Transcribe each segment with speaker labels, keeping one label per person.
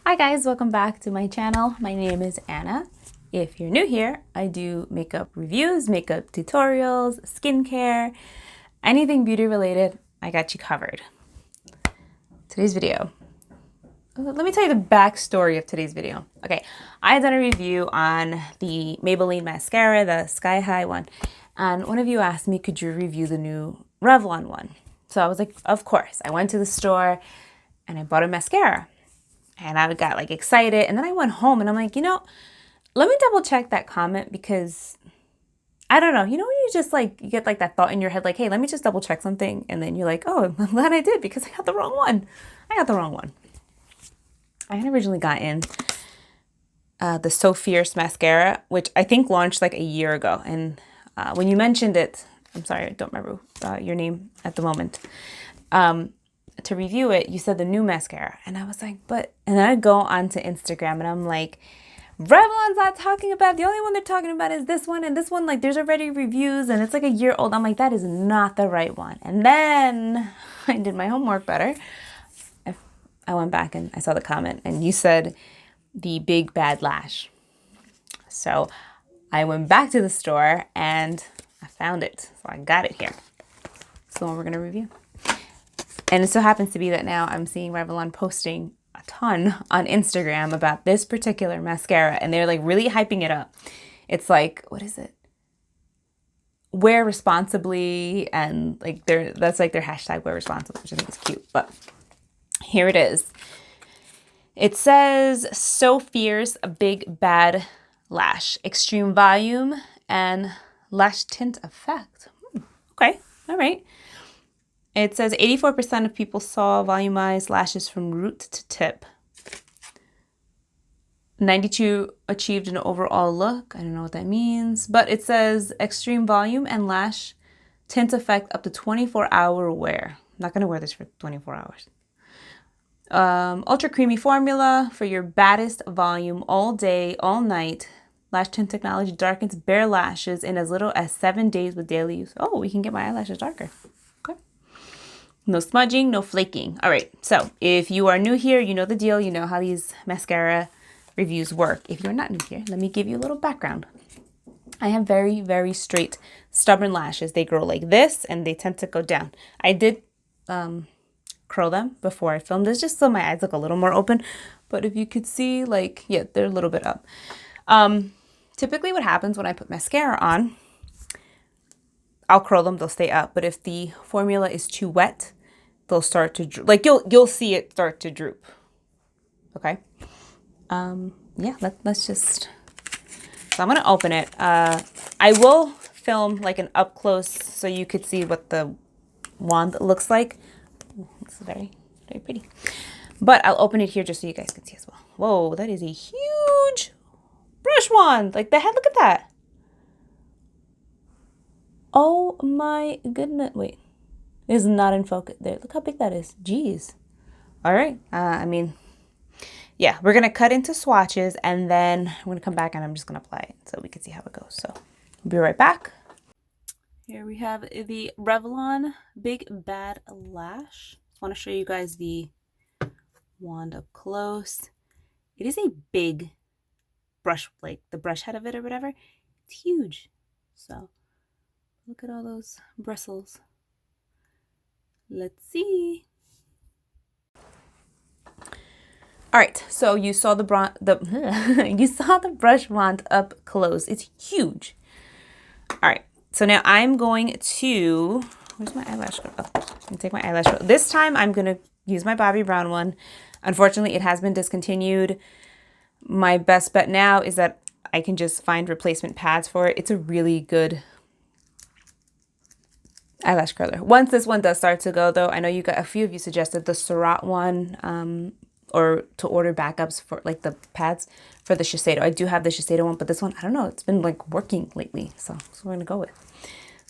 Speaker 1: Hi guys, welcome back to my channel. My name is Anna. If you're new here, I do makeup reviews, makeup tutorials, skincare, anything beauty related, I got you covered. Today's video. Let me tell you the backstory of today's video. Okay, I had done a review on the Maybelline mascara, the Sky High one, and one of you asked me, could you review the new Revlon one? So I was like, of course. I went to the store and I bought a mascara. And I got like excited, and then I went home and I'm like, let me double check that comment because I don't know. You know when you just like, you get like that thought in your head, like, hey, let me just double check something. And then you're like, oh, I'm glad I did because I got the wrong one. I had originally gotten the So Fierce mascara, which I think launched like a year ago. And when you mentioned it, I'm sorry, I don't remember your name at the moment. To review it, you said the new mascara. And I was like, but, and then I go onto Instagram and I'm like, Revlon's not talking about, the only one they're talking about is this one, and this one, like, there's already reviews and it's like a year old. I'm like, that is not the right one. And then I did my homework better. I went back and I saw the comment and you said the Big Bad Lash. So I went back to the store and I found it. So I got it here. It's the one we're going to review. And it so happens to be that now I'm seeing Revlon posting a ton on Instagram about this particular mascara, and they're like really hyping it up. It's like, what is it? Wear responsibly, and like that's like their hashtag wear responsibly, which I think is cute. But here it is. It says So Fierce Big Bad Lash, extreme volume and lash tint effect. Okay, all right. It says 84% of people saw volumized lashes from root to tip. 92 achieved an overall look. I don't know what that means, but it says extreme volume and lash tint effect up to 24-hour wear. I'm not going to wear this for 24 hours. Ultra creamy formula for your baddest volume all day, all night. Lash tint technology darkens bare lashes in as little as 7 days with daily use. Oh, we can get my eyelashes darker. No smudging, no flaking. All right, so if you are new here, you know the deal. You know how these mascara reviews work. If you're not new here, let me give you a little background. I have very, very straight, stubborn lashes. They grow like this and they tend to go down. I did curl them before I filmed this just so my eyes look a little more open. But if you could see, like, yeah, they're a little bit up. Typically what happens when I put mascara on, I'll curl them, they'll stay up. But if the formula is too wet, they'll start to droop. Like you'll see it start to droop. Okay. Yeah, let's just, so I'm going to open it. I will film like an up close so you could see what the wand looks like. Ooh, it's very, very pretty. But I'll open it here just so you guys can see as well. Whoa, that is a huge brush wand. Like the head, look at that. Oh my goodness. Wait, it is not in focus. There, look how big that is. Jeez. All right. I mean, yeah, we're going to cut into swatches and then I'm going to come back and I'm just going to apply it so we can see how it goes. So I'll be right back. Here we have the Revlon Big Bad Lash. I want to show you guys the wand up close. It is a big brush, like the brush head of it or whatever. It's huge. So look at all those bristles. Let's see. All right, so you saw you saw the brush wand up close. It's huge. All right, so now I'm going to, where's my eyelash? Oh, I'm gonna take my eyelash. This time I'm gonna use my Bobbi Brown one. Unfortunately, it has been discontinued. My best bet now is that I can just find replacement pads for it. It's a really good eyelash curler. Once this one does start to go though, I know you got a few of you suggested the Surat one, or to order backups for like the pads for the Shiseido. I do have the Shiseido one, but this one, I don't know, it's been like working lately. So that's what we're gonna go with.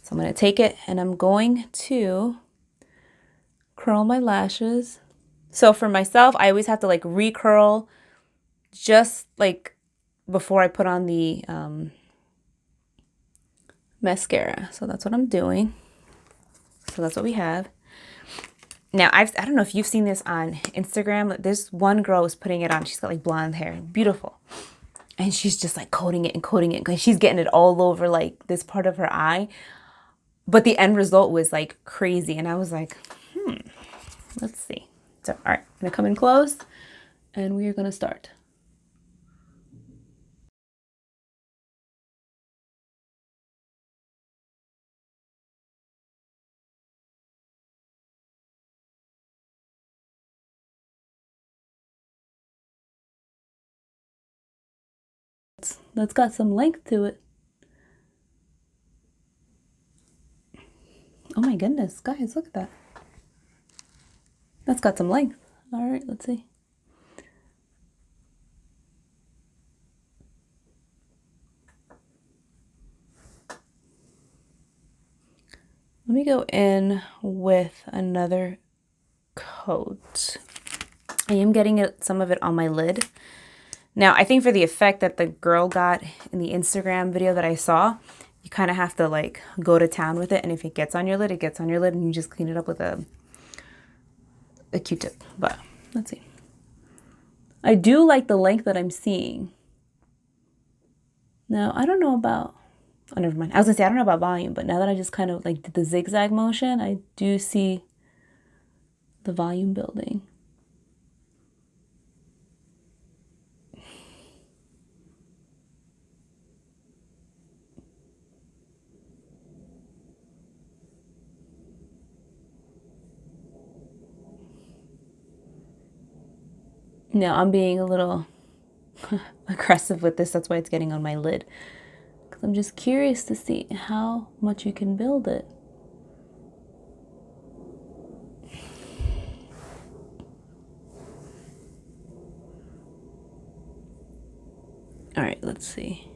Speaker 1: So I'm gonna take it and I'm going to curl my lashes. So for myself, I always have to like recurl just like before I put on the mascara. So that's what I'm doing. So that's what we have. Now, I don't know if you've seen this on Instagram. This one girl was putting it on. She's got like blonde hair. Beautiful. And she's just like coating it and coating it. Because she's getting it all over like this part of her eye. But the end result was like crazy. And I was like, let's see. So, all right. I'm going to come in close. And we are going to start. That's got some length to it. Oh my goodness, guys, look at that. That's got some length. All right, let's see. Let me go in with another coat. I am getting some of it on my lid. Now, I think for the effect that the girl got in the Instagram video that I saw, you kind of have to like go to town with it. And if it gets on your lid, it gets on your lid and you just clean it up with a Q-tip. But let's see. I do like the length that I'm seeing. Now, I don't know about, oh, never mind. I was gonna say, I don't know about volume, but now that I just kind of like did the zigzag motion, I do see the volume building. Now I'm being a little aggressive with this. That's why it's getting on my lid. Because I'm just curious to see how much you can build it. All right, let's see.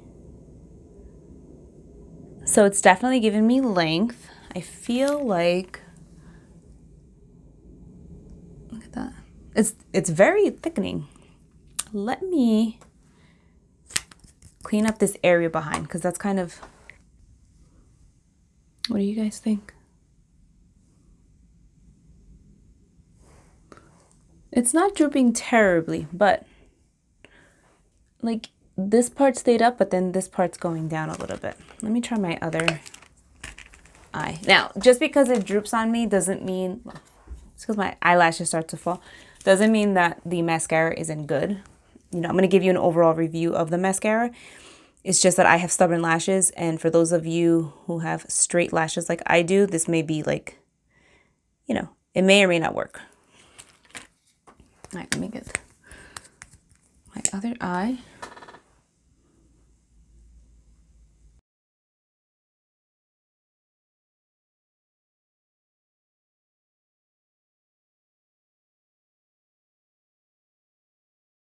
Speaker 1: So it's definitely giving me length. I feel like, look at that. It's very thickening. Let me clean up this area behind because that's kind of, what do you guys think? It's not drooping terribly, but like this part stayed up, but then this part's going down a little bit. Let me try my other eye. Now, just because it droops on me doesn't mean, well, it's because my eyelashes start to fall, doesn't mean that the mascara isn't good. You know, I'm going to give you an overall review of the mascara. It's just that I have stubborn lashes, and for those of you who have straight lashes like I do, this may be like, you know, it may or may not work. All right, let me get my other eye.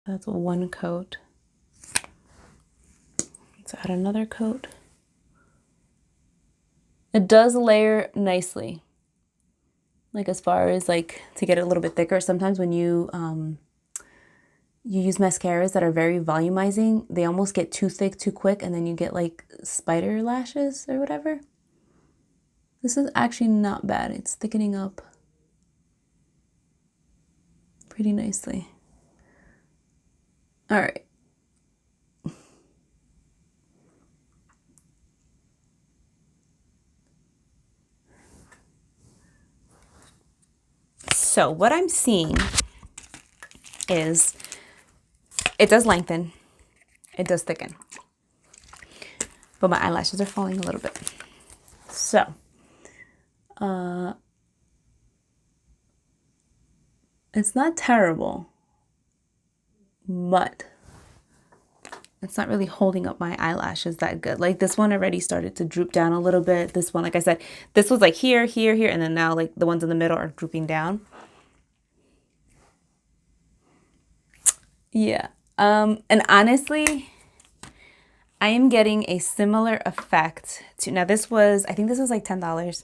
Speaker 1: That's one coat. Let's add another coat. It does layer nicely. Like as far as like to get it a little bit thicker. Sometimes when you use mascaras that are very volumizing, they almost get too thick too quick, and then you get like spider lashes or whatever. This is actually not bad. It's thickening up pretty nicely. All right. So what I'm seeing is it does lengthen, it does thicken, but my eyelashes are falling a little bit. So, it's not terrible, but it's not really holding up my eyelashes that good. Like this one already started to droop down a little bit. This one, like I said, this was like here, here, here, and then now like the ones in the middle are drooping down. Yeah. And honestly, I am getting a similar effect to, now this was, I think this was like $10.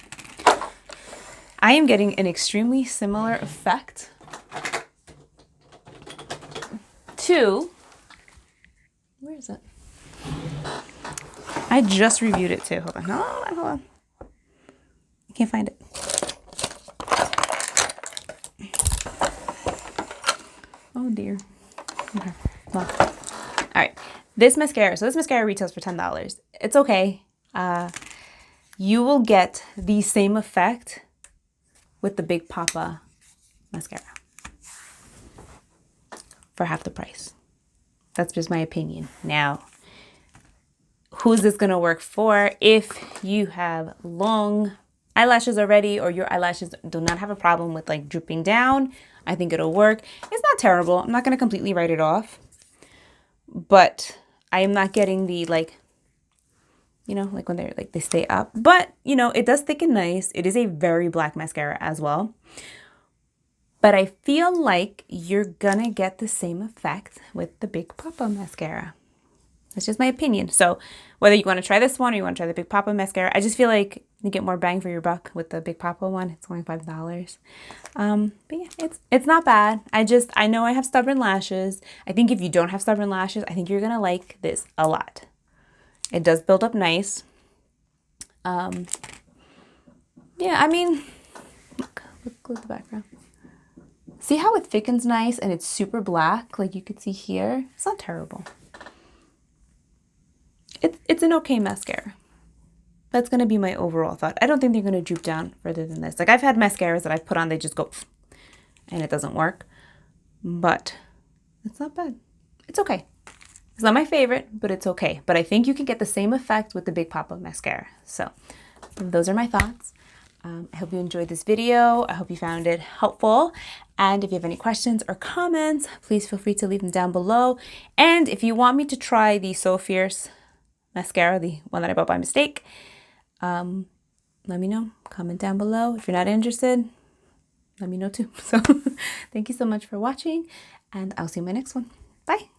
Speaker 1: I am getting an extremely similar effect to, where is it? I just reviewed it too. Hold on, hold on, hold on. I can't find it. Oh dear. Okay. Well, all right. This mascara. So this mascara retails for $10. It's okay. You will get the same effect with the Big Papa mascara for half the price. That's just my opinion. Now, who's this gonna work for? If you have long eyelashes already, or your eyelashes do not have a problem with like drooping down, I think it'll work. It's not terrible. I'm not gonna completely write it off, but I am not getting the like, you know, like when they're like, they stay up. But, you know, it does thicken nice. It is a very black mascara as well. But I feel like you're gonna get the same effect with the Big Papa mascara. That's just my opinion. So whether you want to try this one or you want to try the Big Papa mascara, I just feel like you get more bang for your buck with the Big Papa one. It's only $5. But yeah, it's not bad. I know I have stubborn lashes. I think if you don't have stubborn lashes, I think you're gonna like this a lot. It does build up nice. Yeah, I mean, look at the background. See how it thickens nice and it's super black, like you could see here? It's not terrible. It's an okay mascara. That's going to be my overall thought. I don't think they're going to droop down further than this. Like I've had mascaras that I've put on, they just go and it doesn't work. But it's not bad. It's okay. It's not my favorite, but it's okay. But I think you can get the same effect with the Big Papa mascara. So those are my thoughts. I hope you enjoyed this video. I hope you found it helpful. And if you have any questions or comments, please feel free to leave them down below. And if you want me to try the So Fierce mascara, the one that I bought by mistake, let me know. Comment down below. If you're not interested, let me know too. So thank you so much for watching, and I'll see you in my next one. Bye.